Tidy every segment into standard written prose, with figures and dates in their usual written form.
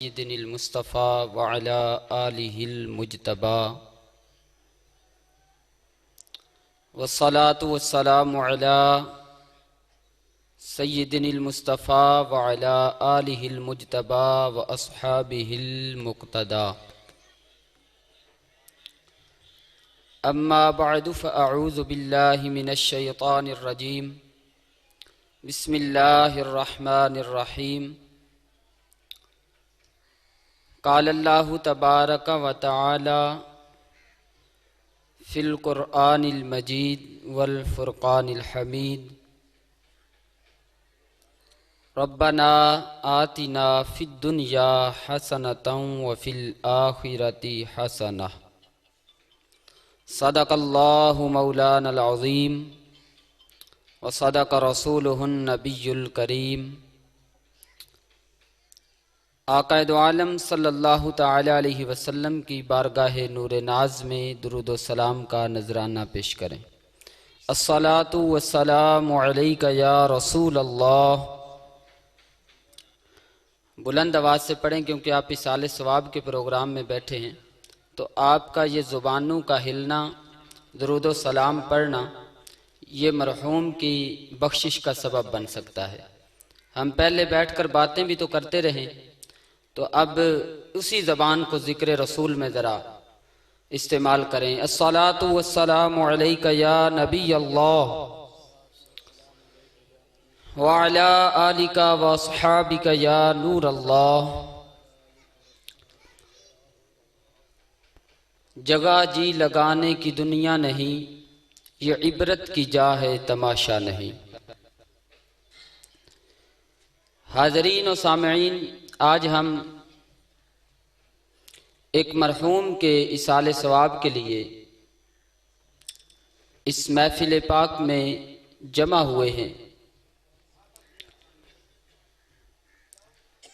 सय्यदिनिल मुस्तफ़ा व अला आलिहिल मुज्तबा वस्सलातु वस्सलामु अला सय्यदिनिल मुस्तफ़ा व अला आलिहिल मुज्तबा व अस्हाबिहिल मुक़्तदा। अम्मा बअदु फ़अऊज़ु बिल्लाहि मिनश शैतानिर रजीम। बिस्मिल्लाहिर रहमानिर रहीम। क़ाल अल्लाहु तबारक व तआला फ़िल क़ुरआनिल मजीद वल फ़ुरक़ानिल हमीद। रब्बना आतिना फ़िद दुनिया हसनतन व फ़िल आखिरति हसनह। सदक़ल्लाहु मौलानल अज़ीम व सदक़ रसूलुहुन नबियुल करीम। आक़ाए दो आलम सल्लल्लाहु तआला अलैहि वसल्लम की बारगाह नूर नाज में दुरूद व सलाम का नजराना पेश करें। अस्सलातु वस्सलामु अलैका या रसूल अल्लाह। बुलंद आवाज़ से पढ़ें क्योंकि आप इसाले सवाब के प्रोग्राम में बैठे हैं, तो आपका ये ज़ुबानों का हिलना, दुरूद व सलाम पढ़ना, ये मरहूम की बख्शिश का सबब बन सकता है। हम पहले बैठकर बातें भी तो करते रहें, तो अब उसी ज़बान को ज़िक्र रसूल में ज़रा इस्तेमाल करें। अस्सलातु वस्सलामु अलैका या नबी अल्लाह व अला आलिका व अस्हाबिका या नूर अल्लाह। जगह जी लगाने की दुनिया नहीं, ये इबरत की जा है तमाशा नहीं। हाज़रीन व सामईन, आज हम एक मरहूम के इसाले सवाब के लिए इस महफिल पाक में जमा हुए हैं।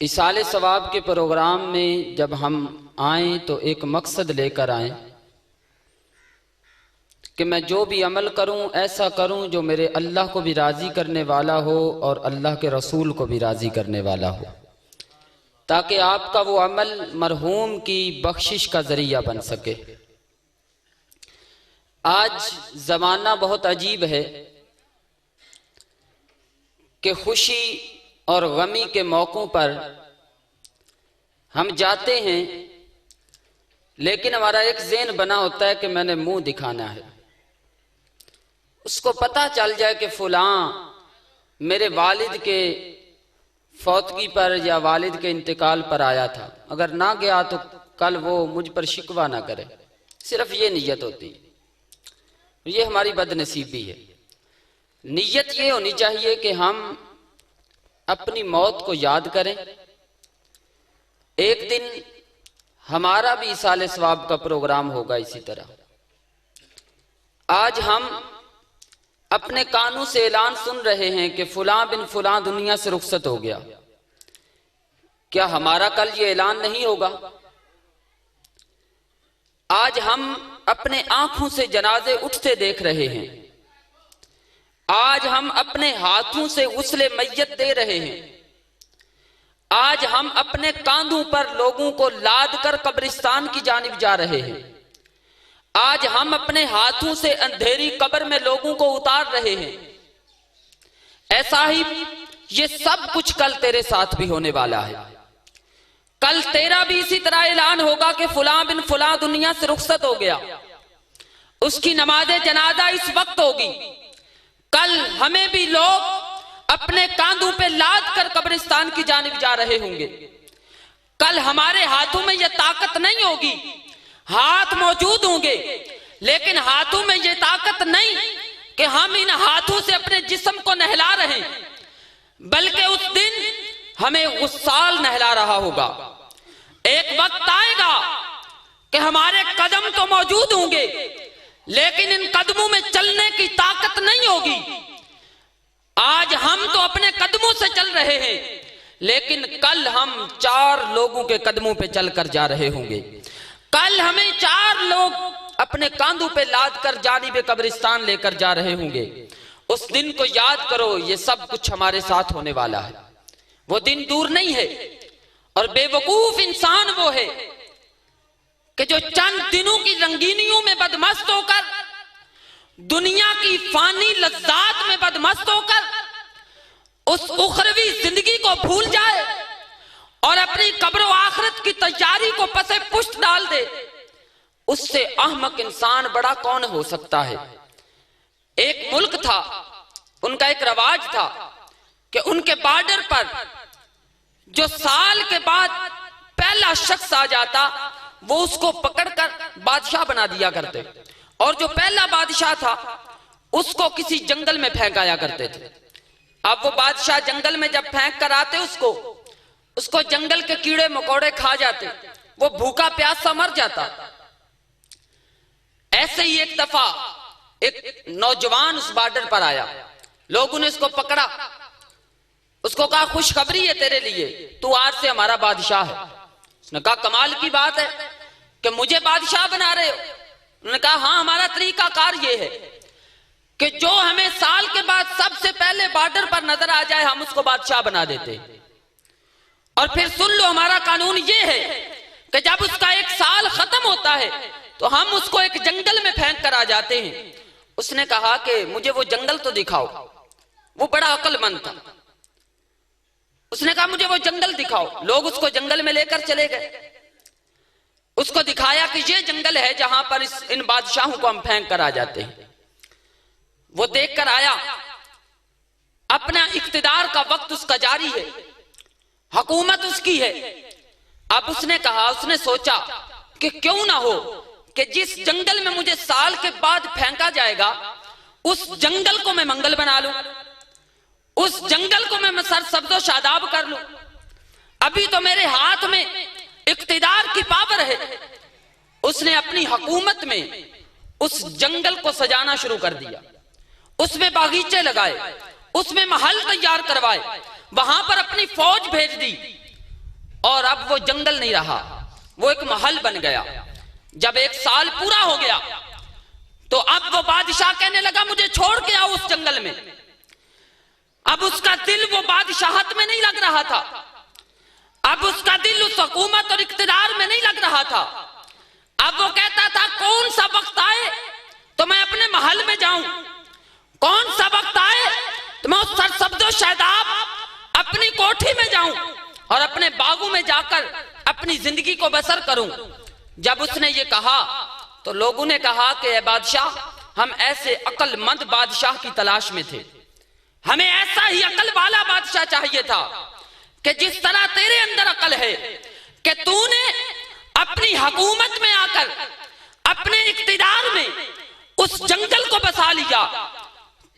इसाले सवाब के प्रोग्राम में जब हम आएँ तो एक मकसद लेकर आएँ कि मैं जो भी अमल करूं ऐसा करूं जो मेरे अल्लाह को भी राज़ी करने वाला हो और अल्लाह के रसूल को भी राज़ी करने वाला हो, ताकि आपका वो अमल मरहूम की बख्शिश का जरिया बन सके। आज ज़माना बहुत अजीब है कि खुशी और गमी के मौक़ों पर हम जाते हैं, लेकिन हमारा एक ज़हन बना होता है कि मैंने मुंह दिखाना है। उसको पता चल जाए कि फलां मेरे वालिद के फौतगी पर या वालिद के इंतकाल पर आया था, अगर ना गया तो कल वो मुझ पर शिकवा ना करे। सिर्फ ये नीयत होती है। ये हमारी बदनसीबी है। नीयत ये होनी चाहिए कि हम अपनी मौत को याद करें। एक दिन हमारा भी इसाले सवाब का प्रोग्राम होगा इसी तरह। आज हम अपने कानों से ऐलान सुन रहे हैं कि फलां बिन फलां दुनिया से रुखसत हो गया। क्या हमारा कल ये ऐलान नहीं होगा? आज हम अपने आंखों से जनाजे उठते देख रहे हैं। आज हम अपने हाथों से गुस्ले मैयत दे रहे हैं। आज हम अपने कांधों पर लोगों को लाद कर कब्रिस्तान की जानिब जा रहे हैं। आज हम अपने हाथों से अंधेरी कब्र में लोगों को उतार रहे हैं। ऐसा ही ये सब कुछ कल तेरे साथ भी होने वाला है। कल तेरा भी इसी तरह ऐलान होगा कि फलां बिन फलां दुनिया से रुखसत हो गया। उसकी नमाज़े जनाजा इस वक्त होगी। कल हमें भी लोग अपने कांधों पे लाद कर कब्रिस्तान की जानिब जा रहे होंगे। कल हमारे हाथों में यह ताकत नहीं होगी। हाथ मौजूद होंगे, लेकिन हाथों में यह ताकत नहीं कि हम इन हाथों से अपने जिस्म को नहला रहे हैं, बल्कि उस दिन हमें गुस्साल नहला रहा होगा। एक वक्त आएगा कि हमारे कदम तो मौजूद होंगे, लेकिन इन कदमों में चलने की ताकत नहीं होगी। आज हम तो अपने कदमों से चल रहे हैं, लेकिन कल हम 4 लोगों के कदमों पे चलकर जा रहे होंगे। कल हमें 4 लोग अपने कांधों पे लाद कर जानिब कब्रिस्तान लेकर जा रहे होंगे। उस दिन को याद करो, ये सब कुछ हमारे साथ होने वाला है। वो दिन दूर नहीं है। और बेवकूफ इंसान वो है कि जो चंद दिनों की रंगीनियों में बदमस्त होकर, दुनिया की फानी लज्जात में बदमस्त होकर उस उखरवी जिंदगी को भूल जाए और अपनी कब्र आखिरत की तैयारी को पसे पुष्ट डाल दे। उससे अहमक इंसान बड़ा कौन हो सकता है। एक मुल्क था, उनका एक रवाज था कि उनके बॉर्डर पर जो साल के बाद पहला शख्स आ जाता वो उसको पकड़कर बादशाह बना दिया करते, और जो पहला बादशाह था उसको किसी जंगल में फेंकाया करते थे। अब वो बादशाह जंगल में जब फेंक कर आते उसको जंगल के कीड़े मकोड़े खा जाते, वो भूखा प्यासा मर जाता। ऐसे ही एक दफा एक नौजवान उस बॉर्डर पर आया, लोगों ने उसको पकड़ा, उसको कहा खुशखबरी है तेरे लिए, तू आज से हमारा बादशाह है। उसने कहा कमाल की बात है कि मुझे बादशाह बना रहे हो। उन्होंने कहा हाँ, हमारा तरीकाकार ये है कि जो हमें साल के बाद सबसे पहले बॉर्डर पर नजर आ जाए हम उसको बादशाह बना देते। और फिर सुन लो, हमारा कानून ये है कि जब उसका एक साल खत्म होता है तो हम उसको एक जंगल में फेंक कर आ जाते हैं। उसने कहा कि मुझे वो जंगल तो दिखाओ। वो बड़ा अक्लमंद था, उसने कहा मुझे वो जंगल दिखाओ। लोग उसको जंगल में लेकर चले गए, उसको दिखाया कि ये जंगल है जहां पर इन बादशाहों को हम फेंक कर आ जाते हैं। वो देख कर आया, अपना इख्तिदार का वक्त उसका जारी है, हुकूमत उसकी है। अब उसने कहा, उसने सोचा कि क्यों ना हो कि जिस जंगल में मुझे साल के बाद फेंका जाएगा उस जंगल को मैं मंगल बना लूं, उस जंगल को मैं सरसब्ज़ो शादाब कर लूं। अभी तो मेरे हाथ में इख्तिदार की पावर है। उसने अपनी हुकूमत में उस जंगल को सजाना शुरू कर दिया, उसमें बागीचे लगाए, उसमें महल तैयार करवाए, वहां पर अपनी फौज भेज दी। और अब वो जंगल नहीं रहा, वो एक महल बन गया। जब एक साल पूरा हो गया तो अब वो बादशाह कहने लगा मुझे छोड़ के आओ उस जंगल में। अब उसका दिल वो बादशाहत में नहीं लग रहा था, अब उसका दिल उस हुकूमत और इख्तिदार में नहीं लग रहा था। अब वो कहता था कौन सा वक्त आए तो मैं अपने महल में जाऊं, कौन सा वक्त आए तो मैं उस सरसब्ज़ो शादाब अपनी कोठी में जाऊं और अपने बागों में जाकर अपनी जिंदगी को बसर करूं। जब उसने ये कहा तो लोगों ने कहा कि ए बादशाह, हम ऐसे अक्लमंद बादशाह की तलाश में थे, हमें ऐसा ही अकल वाला बादशाह चाहिए था कि जिस तरह तेरे अंदर अकल है कि तूने अपनी हुकूमत में आकर अपने इख्तिदार में उस जंगल को बसा लिया,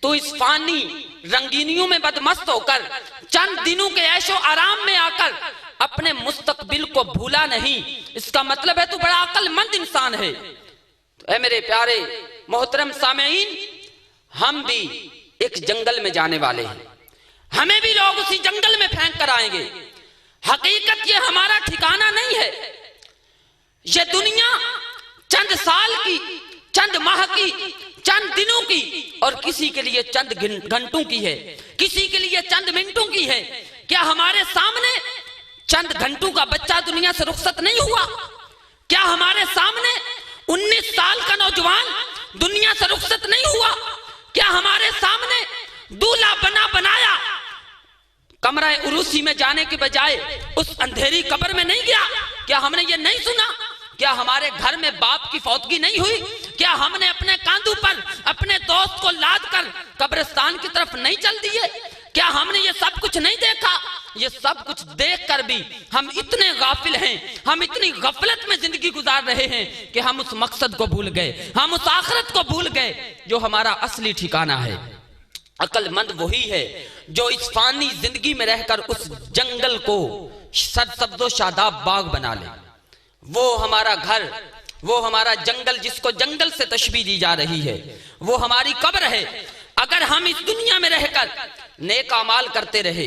तो इस फानी रंगीनियों में बदमस्त होकर चंद दिनों के ऐशो आराम में आकर अपने मुस्तकबिल को भूला नहीं। इसका मतलब है तू बड़ा अक्लमंद इंसान है। तो ऐ मेरे प्यारे मोहतरम सामेईन, हम भी एक जंगल में जाने वाले हैं, हमें भी लोग उसी जंगल में फेंक कर आएंगे। हकीकत ये हमारा ठिकाना नहीं है। ये दुनिया चंद साल की, चंद माह की, चंद दिनों की और किसी के लिए चंद घंटों की है, किसी के लिए चंद मिनटों की है। क्या हमारे सामने चंद घंटों का बच्चा दुनिया से रुखसत नहीं हुआ? क्या हमारे सामने 19 साल का नौजवान दुनिया से रुखसत नहीं हुआ? क्या हमारे सामने दूल्हा बना बनाया कमरा उरूसी में जाने के बजाय उस अंधेरी कब्र में नहीं गया? क्या हमने ये नहीं सुना? क्या हमारे घर में बाप की फौतगी नहीं हुई? क्या हमने अपने कांधों पर अपने दोस्त को लाद कर कब्रिस्तान की तरफ नहीं चल दिए? क्या हमने ये सब कुछ नहीं देखा? ये सब कुछ देखकर भी हम इतने गाफिल हैं, हम इतनी गफलत में जिंदगी गुजार रहे हैं कि हम उस मकसद को भूल गए, हम उस आखिरत को भूल गए जो हमारा असली ठिकाना है। अक्लमंद वही है जो इस फानी जिंदगी में रहकर उस जंगल को सरसब्ज़ो शादाब बाग बना ले। वो हमारा घर, वो हमारा जंगल जिसको जंगल से तशबीह दी जा रही है, वो हमारी कब्र है। अगर हम इस दुनिया में रहकर नेक अमाल करते रहे,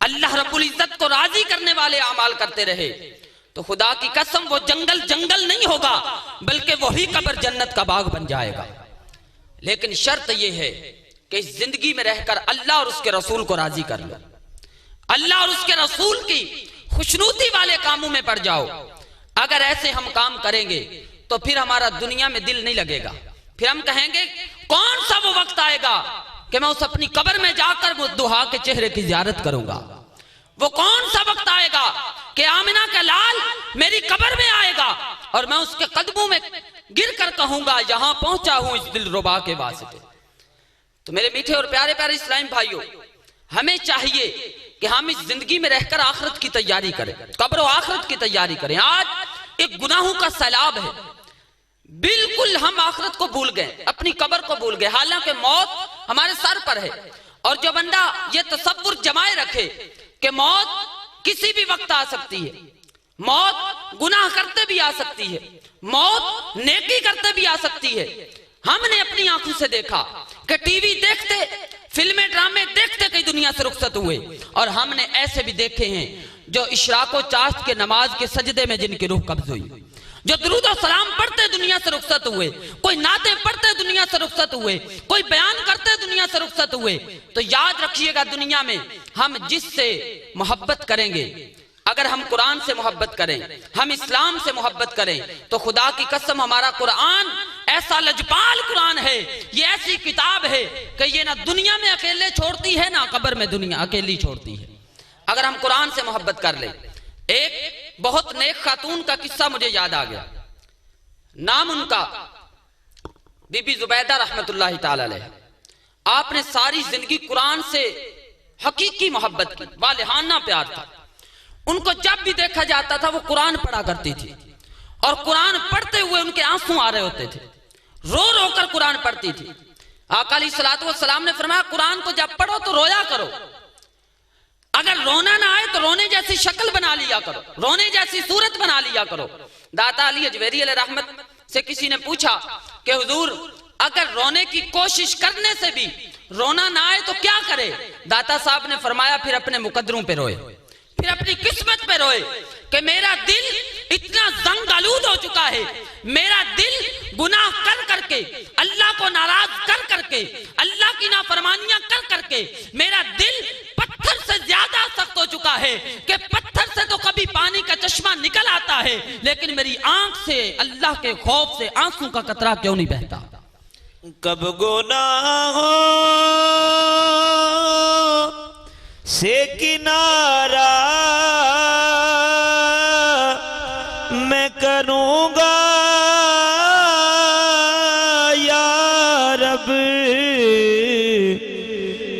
अल्लाह रब्बुल इज्जत को राजी करने वाले अमाल करते रहे, तो खुदा की कसम वो जंगल जंगल नहीं होगा बल्कि वही कब्र जन्नत का बाग बन जाएगा। लेकिन शर्त यह है कि इस जिंदगी में रहकर अल्लाह और उसके रसूल को राजी कर लो, अल्लाह और उसके रसूल की खुशनूदी वाले कामों में पड़ जाओ। अगर ऐसे हम काम करेंगे तो फिर हमारा दुनिया में दिल नहीं लगेगा। फिर हम कहेंगे कौन सा वो वक्त आएगा कि मैं उस अपनी कब्र में जाकर वो दुहा के चेहरे की जियारत करूंगा। वो कौन सा वक्त आएगा कि आमिना का लाल मेरी कब्र में आएगा और मैं उसके कदमों में गिर कर कहूंगा यहां पहुंचा हूं इस दिलरुबा के वास्ते। तो मेरे मीठे और प्यारे प्यारे इस्लामी भाइयों, हमें चाहिए कि हम इस जिंदगी में रहकर आखिरत की तैयारी करें, कब्र और आखिरत की तैयारी करें। आज एक गुनाहों का सैलाब है, बिल्कुल हम आखिरत को भूल गए, अपनी कब्र को भूल गए, हालांकि मौत हमारे सर पर है। और जो बंदा ये तसव्वुर जमाए रखे कि मौत किसी भी वक्त आ सकती है, मौत गुनाह करते भी आ सकती है, मौत नेकी करते भी आ सकती है। हमने अपनी आंखों से देखा कि टीवी देखते, फिल्में ड्रामे देखते कई दुनिया से रुखसत हुए, और हमने ऐसे भी देखे हैं जो इशराको चाश्त के नमाज के सजदे में जिनकी रूह कब्ज हुई, जो दुरूद और सलाम पढ़ते दुनिया से रुखसत हुए, कोई नाते पढ़ते दुनिया से रुखसत हुए, कोई बयान करते दुनिया से रुखसत हुए। तो याद रखिएगा, दुनिया में हम जिससे मोहब्बत करेंगे, अगर हम कुरान से मोहब्बत करें, हम इस्लाम से मोहब्बत करें, तो खुदा की कसम हमारा कुरान ऐसा लजपाल कुरान है, ये ऐसी किताब है कि ये ना दुनिया में अकेले छोड़ती है ना कब्र में दुनिया अकेली छोड़ती है, अगर हम कुरान से मोहब्बत कर ले। एक बहुत नेक खातून का किस्सा मुझे याद आ गया। नाम उनका बीबी जुबैदा रहमतुल्लाहि ताला अलैहा। आपने सारी जिंदगी कुरान से हकीकी मोहब्बत की, वालिहाना प्यार था। उनको जब भी देखा जाता था वो कुरान पढ़ा करती थी, और कुरान पढ़ते हुए उनके आंसू आ रहे होते थे, रो रो कर कुरान पढ़ती थी। आका अलैहिस्सलातु वस्सलाम ने फरमाया कुरान को जब पढ़ो तो रोया करो, अगर रोना ना आए तो रोने जैसी शक्ल बना लिया करो, रोने जैसी सूरत बना लिया करो। दाता अली अजवेरी अलैहि रहमत से किसी ने पूछा कि हुजूर अगर रोने की कोशिश करने से भी रोना ना आए तो क्या करे? दाता साहब ने फरमाया फिर अपने मुकद्दरों पे रोए, फिर अपनी किस्मत पे रोए कि मेरा दिल इतना जंग आलूद हो चुका है, मेरा दिल गुनाह कर करके, अल्लाह को नाराज कर करके, अल्लाह की नाफरमानियां कर करके मेरा दिल पत्थर से ज्यादा सख्त हो चुका है कि पत्थर से तो कभी पानी का चश्मा निकल आता है, लेकिन मेरी आंख से अल्लाह के खौफ से आंसू का कतरा क्यों नहीं बहता। कब गुनाहों से किनारा मैं करूंगा या रब,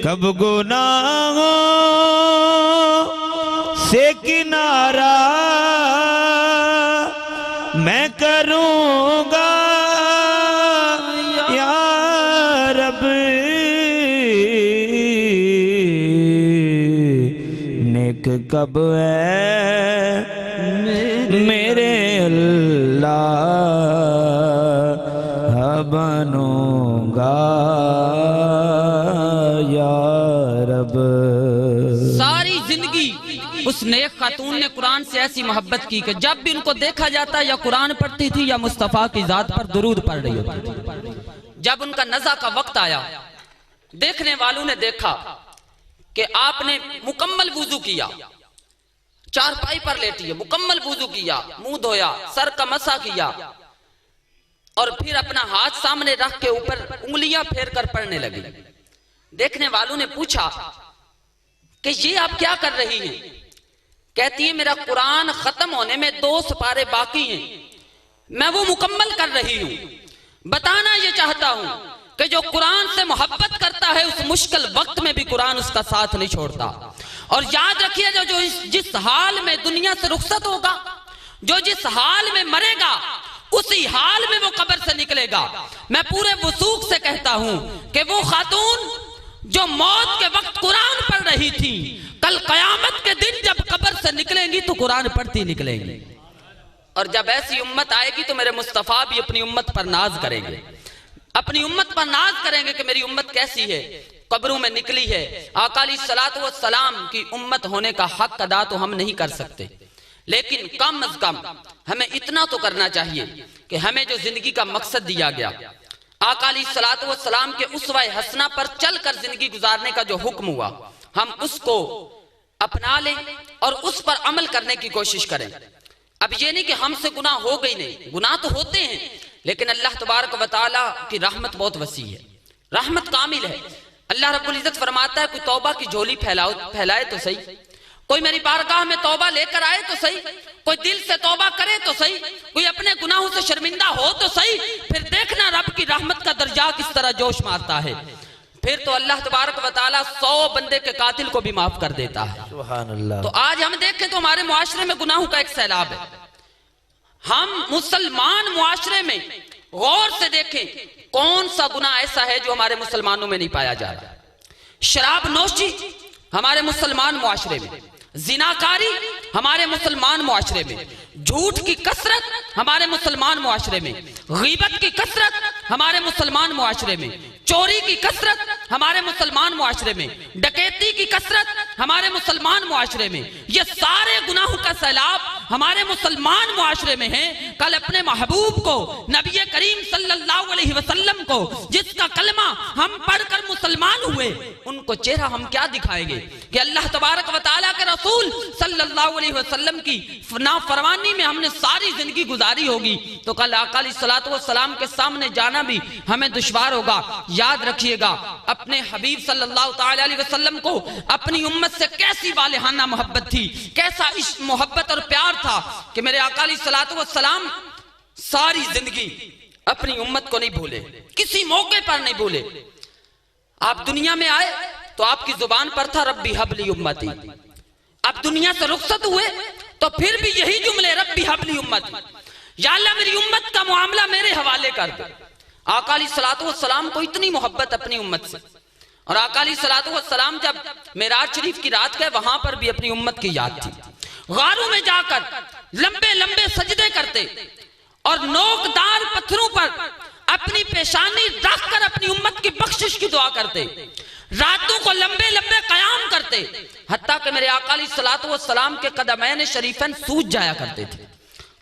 कब गुनाहों से किनारा मैं करूंगा या रब, नेक कब है मेरे अल्लाह बनूंगा या रब। सारी जिंदगी उस नेक खातून ने कुरान से ऐसी मोहब्बत की कि जब भी उनको देखा जाता या कुरान पढ़ती थी या मुस्तफा की जात पर दुरूद पढ़ रही होती थी। जब उनका नज़ा का वक्त आया, देखने वालों ने देखा कि आपने मुकम्मल वुजू किया, चारपाई पर लेटी है, मुकम्मल वुजू किया, मुंह धोया, सर का मसा किया, और फिर अपना हाथ सामने रख के ऊपर उंगलियां फेर कर पढ़ने लगी। देखने वालों ने पूछा कि ये आप क्या कर रही हैं? कहती है मेरा कुरान खत्म होने में 2 सिपारे बाकी हैं, मैं वो मुकम्मल कर रही हूं। बताना ये चाहता हूं कि जो कुरान से मोहब्बत करता है उस मुश्किल वक्त में भी कुरान उसका साथ नहीं छोड़ता। और याद रखिए जो जिस हाल में दुनिया से रुखसत होगा, जो जिस हाल में मरेगा, उसी हाल में वो कब्र से निकलेगा। मैं पूरे वसूख से कहता हूं कि वो खातून जो मौत के वक्त कुरान पढ़ रही थी, कल कयामत के दिन जब कब्र से निकलेंगी तो कुरान पढ़ती निकलेंगी। और जब ऐसी उम्मत आएगी तो मेरे मुस्तफा भी अपनी उम्मत पर नाज करेंगे, अपनी उम्मत पर नाज करेंगे कि मेरी उम्मत कैसी है, कब्रों में निकली है। आका अलैहिस्सलातु वस्सलाम की उम्मत होने का हक अदा तो हम नहीं कर सकते, लेकिन कम अज कम हमें इतना तो करना चाहिए कि हमें जो जिंदगी का मकसद दिया गया, आका अलैहिस्सलातु वस्सलाम के उसवा हसना पर चलकर जिंदगी गुजारने का जो हुक्म हुआ, हम उसको अपना लें और उस पर अमल करने की कोशिश करें। अब ये नहीं कि हमसे गुनाह हो गई, नहीं, गुनाह तो होते हैं, लेकिन अल्लाह तबारक व तआला की रहमत बहुत वसी है, रहमत कामिल है। अल्लाह रब्बुल इज्जत फरमाता है कोई तौबा की झोली फैलाए तो सही, कोई मेरी बारगाह में तौबा लेकर आए तो सही, कोई दिल से तौबा करे तो सही, कोई अपने गुनाहों से शर्मिंदा हो तो सही, फिर देखना रब की रहमत का दर्जा किस तरह जोश मारता है। फिर तो अल्लाह तबारक व तआला 100 बंदे के कातिल को भी माफ कर देता है। सुभान अल्लाह। तो आज हम देखें तो हमारे मुआशरे में गुनाहों का एक सैलाब है। हम मुसलमान मुआशरे में गौर से देखें कौन सा गुनाह ऐसा है जो हमारे मुसलमानों में नहीं पाया जा रहा। शराब नोशी हमारे मुसलमान मुआशरे में, जिनाकारी हमारे मुसलमान मुआशरे में, झूठ की कसरत हमारे मुसलमान मुआशरे में, गीबत की कसरत हमारे मुसलमान मुआशरे में, चोरी की कसरत हमारे मुसलमान मुआशरे में, डकैती की कसरत हमारे मुसलमान मुआशरे में, ये सारे गुनाहों का सैलाब हमारे मुसलमान मुआशरे में है। कल अपने महबूब को, नबी करीम सल्लल्लाहु अलैहि वसल्लम को, जिसका कलमा हम पढ़कर मुसलमान हुए, उनको चेहरा हम क्या दिखाएंगे कि अल्लाह तबारक व तआला के रसूल सल्लल्लाहु अलैहि वसल्लम की नाफरमानी में हमने सारी जिंदगी गुजारी होगी, तो कल आका अलैहिस्सलातु वस्सलाम के सामने जाना भी हमें दुश्वार होगा। याद रखिएगा अपने हबीब सल्लल्लाहु ताला अलैहि वसल्लम को अपनी उम्मत से कैसी वालिहाना मोहब्बत थी, कैसा इश्क मोहब्बत और प्यार था कि मेरे आका अलैहिस्सलातु वस्सलाम सारी जिंदगी अपनी उम्मत को नहीं भूले, किसी मौके पर नहीं भूले। आप दुनिया में आए तो आपकी जुबान पर था रब्बी हबली उम्मती, आप दुनिया से रुखसत हुए तो फिर भी यही जुमले रब्बी हबली उम्मती, या अल्लाह मेरी उम्मत का मामला मेरे हवाले कर दे। आका अलैहिस्सलातु वस्सलाम को इतनी मोहब्बत अपनी उम्मत से, और आका अलैहिस्सलातु वस्सलाम जब मेराज शरीफ की रात गए वहां पर भी अपनी उम्मत की याद थी। गारों में जाकर लंबे लंबे सजदे करते और नोकदार पत्थरों पर अपनी पेशानी रखकर अपनी उम्मत की बख्शिश की दुआ करते, रातों को लंबे लंबे कयाम करते, हत्ता कि मेरे आका अलैहिस्सलातु वस्सलाम के कदमैन शरीफैन सूज जाया करते थे।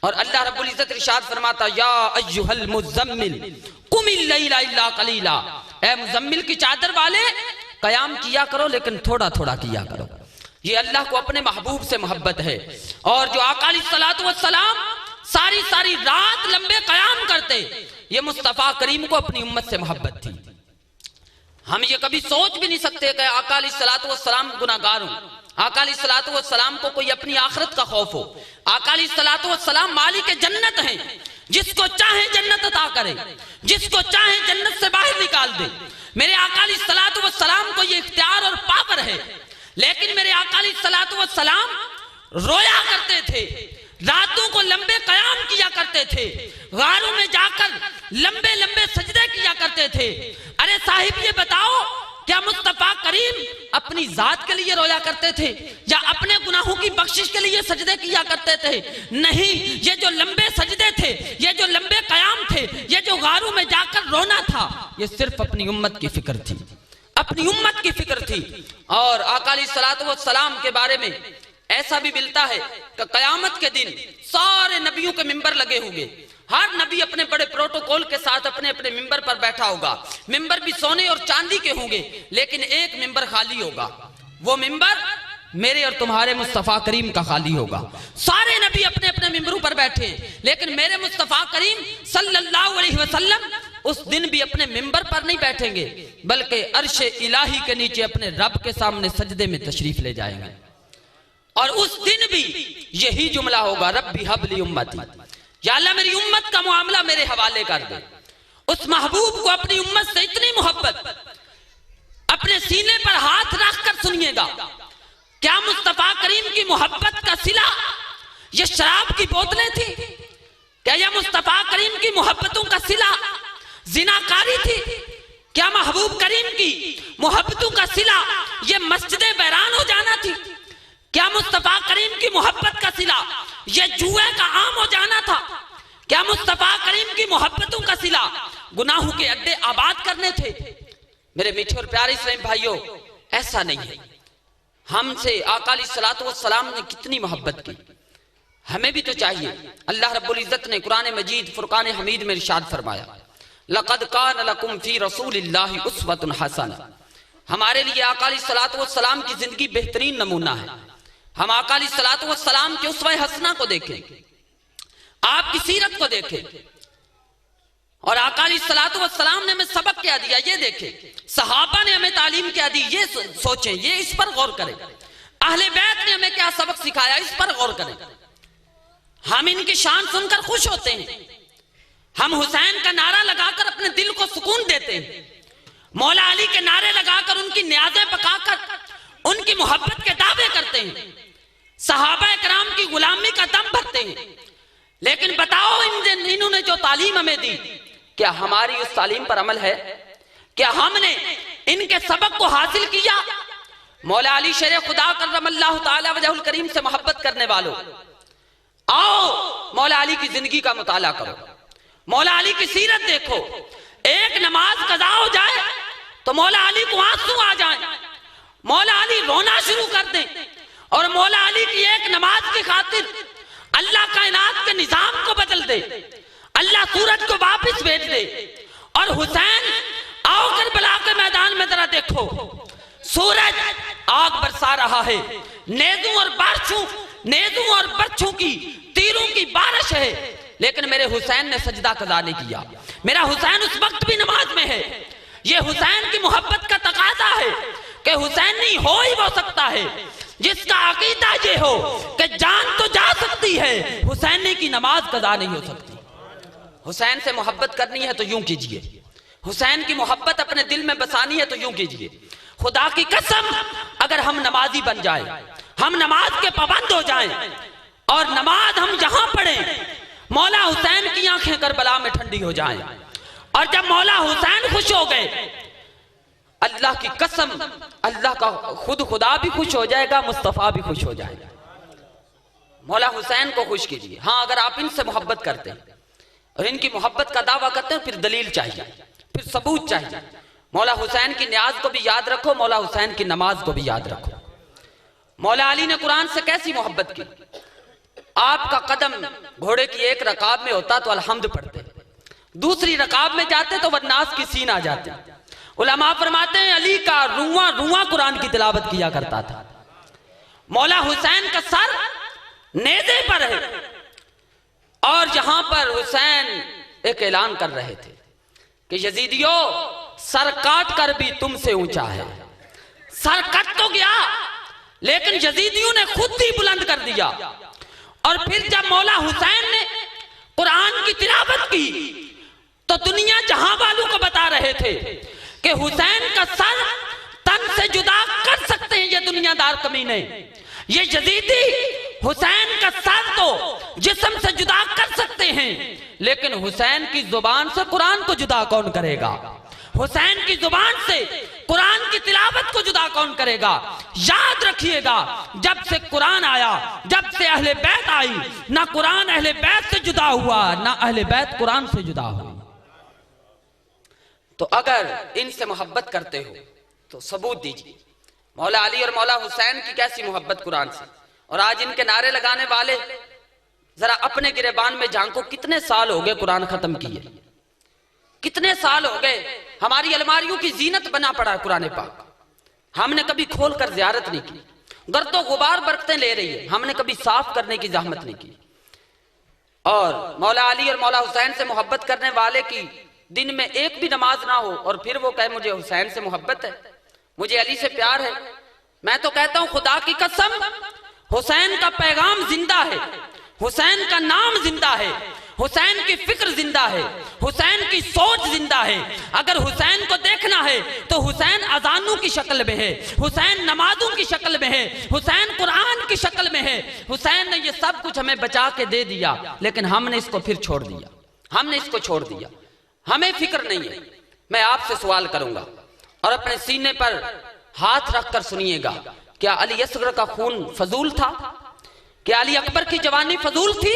और अल्लाह रब्बुल इज्जत इरशाद फरमाता या अय्युहल मुज़म्मिल कुमिल लैला इल्ला कलीला, ए मुज़म्मिल की चादर वाले कयाम किया करो लेकिन थोड़ा थोड़ा किया करो। ये अल्लाह को अपने महबूब से मोहब्बत है। और जो आका अलैहिस्सलातु वस्सलाम सारी सारी रात लंबे कयाम करते, ये मुस्तफा करीम को अपनी उम्मत से मोहब्बत थी। हम ये कभी सोच भी नहीं सकते कि आका अलैहिस्सलातु वस्सलाम गुनाहगार हो, आका अलैहिस्सलातु वस्सलाम को कोई अपनी आखिरत का खौफ हो। आका अलैहिस्सलातु वस्सलाम मालिक जन्नत हैं, जिसको चाहे जन्नत अता करे, जिसको चाहे जन्नत से बाहर निकाल दे। मेरे आका अलैहिस्सलातु वस्सलाम को ये इख्तियार और पावर है। लेकिन मेरे आका अलैहिस्सलातु वस्सलाम रोया करते थे, रातों को लंबे कयाम किया करते थे, गारों में जाकर लंबे लंबे सजदे किया करते थे। अरे साहिब ये बताओ, क्या मुस्तफा करीम अपनी जात के लिए रोया करते थे या अपने गुनाहों की बख्शिश के लिए सजदे किया करते थे? नहीं, ये जो लंबे सजदे थे, ये जो लंबे कयाम थे, ये जो गारों में जाकर रोना था, ये सिर्फ अपनी उम्मत की फिक्र थी, अपनी उम्मत की फिक्र थी। और आका अलैहिस्सलातु वस्सलाम के बारे में ऐसा भी मिलता है कि कयामत के दिन सारे नबियों के मिंबर लगे होंगे, हर नबी अपने बड़े प्रोटोकॉल के साथ अपने अपने मिंबर पर बैठा होगा। मिंबर भी सोने और चांदी के होंगे, लेकिन एक मिंबर खाली होगा, वो मिंबर मेरे और तुम्हारे मुस्तफा करीम का खाली होगा। सारे नबी अपने अपने मिंबरों पर बैठे हैं, लेकिन मेरे मुस्तफा करीम सल्लल्लाहु अलैहि वसल्लम उस दिन भी अपने मिंबर पर नहीं बैठेंगे, बल्कि अर्शे इलाही के नीचे अपने रब के सामने सजदे में तशरीफ ले जाएंगे। और उस दिन भी यही जुमला होगा रब्बी हबली उम्मती, या अल्लाह मेरी उम्मत का मामला मेरे हवाले कर दे। उस महबूब को अपनी उम्मत से इतनी मोहब्बत, अपने सीने पर हाथ रखकर सुनिएगा, क्या मुस्तफा करीम की मोहब्बत का सिला ये शराब की बोतलें थी? क्या यह मुस्तफा करीम की मोहब्बतों का सिला जिनाकारी थी? क्या महबूब करीम की मोहब्बतों का सिला ये मस्जिदे बैरान हो जाना थी? क्या मुस्तफा करीम की मोहब्बत का सिला ये जुए का आम हो जाना था? क्या मुस्तफा करीम की मोहब्बतों का सिला गुनाहों के अड्डे आबाद करने थे? मेरे मीठे और प्यारे इस्लामी भाइयों, ऐसा नहीं है। हमसे आका अलैहिस्सलातु वस्सलाम ने कितनी मोहब्बत की, हमें भी तो चाहिए। अल्लाह रब्बुल इज्जत ने कुरान मजीद फुरकान हमीद में इरशाद फरमाया, लक़द कान लकुम फी रसूलिल्लाहि उस्वतुन हसना, हमारे लिए आका अलैहिस्सलातु वस्सलाम की जिंदगी बेहतरीन नमूना है। हम आका अलैहिस्सलातु वस्सलाम के उसवा हसना को देखें, आपकी सीरत को देखें, और आका अलैहिस्सलातु वस्सलाम ने हमें सबक क्या दिया ये देखें, सहाबा ने हमें तालीम क्या दी ये सोचें, ये इस पर गौर करें, अहले बैत ने हमें क्या सबक सिखाया इस पर गौर करें। हम इनकी शान सुनकर खुश होते हैं, हम हुसैन का नारा लगाकर अपने दिल को सुकून देते हैं, मौला अली के नारे लगाकर उनकी न्याज़ें पकाकर उनकी मोहब्बत के दावे करते हैं, सहाबा कराम की गुलामी का दम भरते हैं। लेकिन बताओ इन्होंने जो तालीम हमें दी, क्या हमारी उस तालीम पर अमल है? क्या हमने इनके सबक को हासिल किया? मौला अली शेर खुदा करमल्लाहु ताला वजहुल करीम से मोहब्बत करने वालों, आओ मौला अली की जिंदगी का मुताला करो, मौला अली की सीरत देखो। एक नमाज कज़ा हो जाए तो मौला अली को आंसू आ जाए, मौला अली रोना शुरू कर दें, और मौला अली की एक नमाज की खातिर अल्लाह कायनात के निजाम को बदल दे, अल्लाह सूरज को वापस भेज दे। और हुसैन आओ करबला के मैदान में जरा देखो, सूरज आग बरसा रहा है, नेज़ों और बर्छों की तीरों की बारिश है, लेकिन मेरे हुसैन ने सजदा कज़ा नहीं किया। मेरा हुसैन उस वक्त भी नमाज में है। ये हुसैन की मोहब्बत का तकाजा है कि हुसैन नहीं हो ही वो सकता है जिसका अकीदा ये हो कि जान तो जा सकती है, हुसैन की नमाज कज़ा नहीं हो सकती। हुसैन से मोहब्बत करनी है तो यूं कीजिए, हुसैन की मोहब्बत अपने दिल में बसानी है तो यूं कीजिए। खुदा की कसम, अगर हम नमाजी बन जाए, हम नमाज के पाबंद हो जाएं, और नमाज हम जहां पढ़ें, मौला हुसैन की आंखें करबला में ठंडी हो जाएं, और जब मौला हुसैन खुश हो गए, अल्लाह की कसम, अल्लाह का खुदा भी खुश हो जाएगा, मुस्तफा भी खुश हो जाएगा। मौला हुसैन को खुश कीजिए। हाँ, अगर आप इनसे मोहब्बत करते हैं और इनकी मोहब्बत का दावा करते हैं, फिर दलील चाहिए, फिर सबूत चाहिए। मौला हुसैन की न्याज को भी याद रखो, मौला हुसैन की नमाज को भी याद रखो। मौला अली ने कुरान से कैसी मोहब्बत की। आपका कदम घोड़े की एक रकाब में होता तो अलहम्द पढ़ते, दूसरी रकाब में जाते तो वन्नास की सीन आ जाते। उलमा फरमाते हैं अली का रुआ रुआ कुरान की तिलावत किया करता था। मौला हुसैन का सर नेज़े पर है, और जहां पर हुसैन एक ऐलान कर रहे थे कि यजीदियों, सर काट कर भी तुमसे ऊंचा है। सर कट तो गया, लेकिन यजीदियों ने खुद ही बुलंद कर दिया। और फिर जब मौला हुसैन ने कुरान की तिलावत की तो दुनिया जहां वालों को बता रहे थे कि हुसैन का सर तन से जुदा कर सकते हैं ये दुनियादार कमीने। ये यजीदी हुसैन का सर तो जिस्म से जुदा कर सकते हैं, लेकिन हुसैन की जुबान से कुरान को जुदा कौन करेगा? हुसैन की जुबान से कुरान की तिलावत को जुदा कौन करेगा? याद रखिएगा, जब से कुरान आया, जब से अहले बैत आई, ना कुरान अहले बैत से जुदा हुआ, ना अहले बैत कुरान से जुदा हुई। तो अगर इनसे मोहब्बत करते हो तो सबूत दीजिए। मौला अली और मौला हुसैन की कैसी मोहब्बत कुरान से। और आज इनके नारे लगाने वाले, जरा अपने गिरेबान में झांको, कितने साल हो गए कुरान खत्म किए, कितने साल हो गए हमारी अलमारियों की जीनत बना पड़ा कुरान पाक। हमने कभी खोल कर जियारत नहीं की, गर्दो गुबार बरकतें ले रही है, हमने कभी साफ करने की जहमत नहीं की। और मौला अली और मौला हुसैन से मोहब्बत करने वाले की दिन में एक भी नमाज ना हो और फिर वो कहे मुझे हुसैन से मोहब्बत है, मुझे अली से प्यार है। मैं तो कहता हूं खुदा की कसम, हुसैन का पैगाम जिंदा है, हुसैन का नाम जिंदा है, हुसैन की फिक्र जिंदा है, हुसैन की सोच जिंदा है। अगर हुसैन को देखना है तो हुसैन अजानों की शक्ल में है, हुसैन नमाजों की शक्ल में है, हुसैन कुरान की शक्ल में है। हुसैन ने ये सब कुछ हमें बचा के दे दिया, लेकिन हमने इसको फिर छोड़ दिया, हमने इसको छोड़ दिया, हमें फिक्र नहीं है। मैं आपसे सवाल करूंगा और अपने सीने पर हाथ रखकर सुनिएगा, क्या अली असगर का खून फजूल था? क्या अली अकबर की जवानी फजूल थी?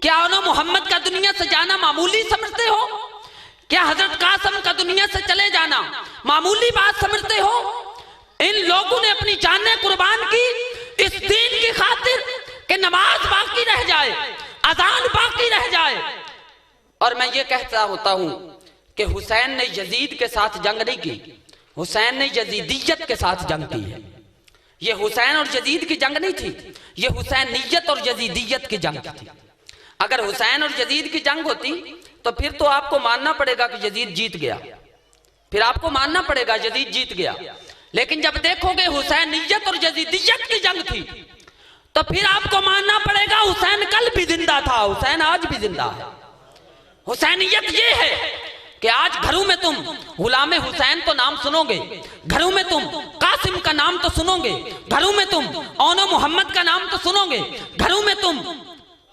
क्या उन्होंने मोहम्मद का दुनिया से जाना मामूली समझते हो? क्या हजरत कासम का दुनिया से चले जाना मामूली बात समझते हो? इन लोगों ने अपनी जानें कुर्बान की इस दीन की खातिर कि नमाज बाकी रह जाए, अजान बाकी रह जाए। और मैं ये कहता होता हूं कि हुसैन ने यजीद के साथ जंग नहीं की, हुसैन ने यजीदियत के साथ जंग की है। ये हुसैन और यजीद की जंग नहीं थी, ये हुसैनियत और यजीदियत की जंग थी। अगर हुसैन और यजीद की जंग होती तो फिर तो आपको मानना पड़ेगा कि यजीद जीत गया, फिर आपको मानना पड़ेगा यजीद जीत गया। लेकिन जब देखोगे हुसैनियत और यजीदियत की जंग थी तो फिर आपको मानना पड़ेगा हुसैन कल भी जिंदा था, हुसैन आज भी जिंदा है। हुसैनियत ये है कि आज घरों में तुम गुलाम हुसैन तो नाम सुनोगे, घरों में तुम कासिम का नाम तो सुनोगे, घरों में तुम औनो मोहम्मद का नाम तो सुनोगे, घरों में तुम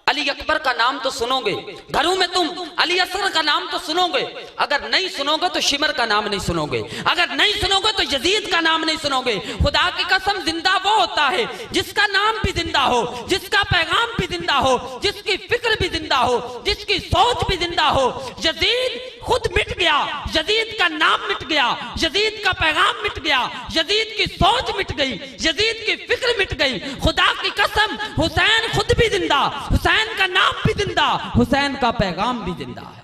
अली अकबर का नाम तो सुनोगे, घरों में तुम अली असगर का नाम तो सुनोगे। अगर नहीं सुनोगे तो शिमर का नाम नहीं सुनोगे, अगर नहीं सुनोगे तो यजीद का नाम नहीं सुनोगे। खुदा की कसम जिंदा वो होता है जिसका नाम भी जिंदा हो, जिसका पैगाम भी जिंदा हो, जिसकी फिक्र भी जिंदा हो, जिसकी सोच भी जिंदा हो। यजीद खुद मिट गया, यजीद का नाम मिट गया, यजीद का पैगाम मिट गया, यजीद की सोच मिट गई, यजीद की फिक्र मिट गई। खुदा की कसम हुसैन खुद भी जिंदा, हुसैन का नाम भी जिंदा, हुसैन का पैगाम भी जिंदा है।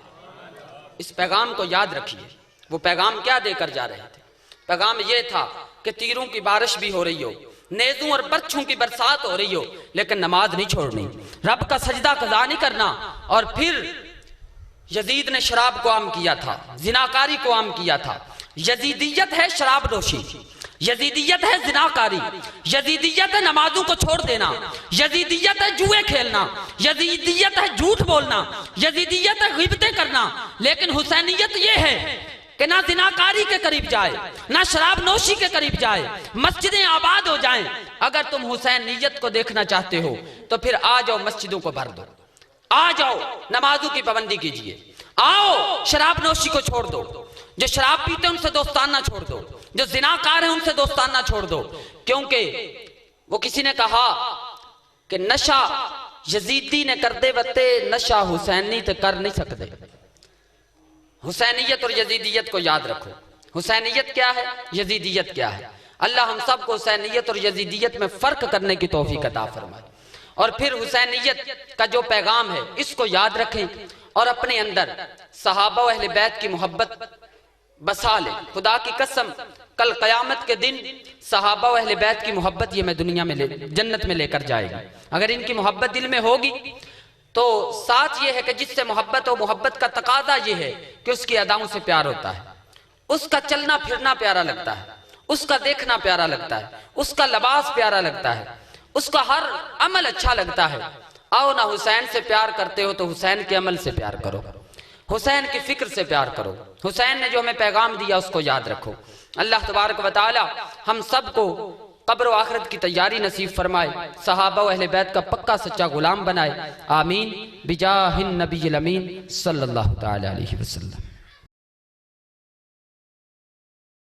इस पैगाम को याद रखिए। वो पैगाम क्या देकर जा रहे थे? पैगाम ये था कि तीरों की बारिश भी हो रही हो, नेज़ों और बर्छों की बरसात हो रही हो, लेकिन नमाज नहीं छोड़नी, रब का सजदा कज़ा नहीं करना। और फिर यजीद ने शराब को आम किया था, जिनाकारी को आम किया था। यजीदियत है शराबनोशी, यजीदियत है जिनाकारी, यजीदियत है नमाजों को छोड़ देना, यजीदियत है जुए खेलना, यजीदियत है झूठ बोलना, यजीदियत है गिबतें करना। लेकिन हुसैनियत ये है कि ना जिनाकारी के करीब जाए, ना शराबनोशी के करीब जाए, मस्जिदें आबाद हो जाएं। अगर तुम हुसैनियत को देखना चाहते हो तो फिर आ जाओ, मस्जिदों को भर दो, आ जाओ, नमाजों की पाबंदी कीजिए, आओ शराबनोशी को छोड़ दो, जो शराब पीते हैं उनसे दोस्ताना छोड़ दो, जो जिनाकार है उनसे दोस्ताना छोड़ दो। क्योंकि वो किसी ने कहा कि नशा यजीदी ने कर दे बते, नशा हुसैनी तो कर नहीं सकते। हुसैनियत और यजीदियत को याद रखो। हुसैनियत क्या है, यजीदियत क्या है? अल्लाह हम सबको हुसैनियत और यजीदियत में फर्क करने की तौफीक अता फरमाए। और फिर हुसैनियत का जो पैगाम है इसको याद रखें और अपने अंदर सहाबा अहले बैत की मोहब्बत बसा ले। खुदा की कसम कल कयामत के दिन सहाबा अहले बैत की मोहब्बत ये मैं दुनिया में जन्नत में लेकर जाएगा। अगर इनकी मोहब्बत दिल में होगी तो साथ ये है कि जिससे मोहब्बत हो, मोहब्बत का तकाजा ये है कि उसकी अदाओं से प्यार होता है, उसका चलना फिरना प्यारा लगता है, उसका देखना प्यारा लगता है, उसका लिबास प्यारा लगता है, उसका हर अमल अच्छा लगता है। आओ ना, हुसैन से प्यार करते हो तो हुसैन के अमल से प्यार करो, हुसैन की फिक्र से प्यार करो। हुसैन ने जो हमें पैगाम दिया उसको याद रखो। अल्लाह तबारक व तआला हम सबको कब्र व आखिरत की तैयारी नसीब फरमाए, सहाबा व अहले बैत का पक्का सच्चा गुलाम बनाए। आमीन बिजाहिन नबील अमीन सल्लल्लाहु तआला अलैहि वसल्लम।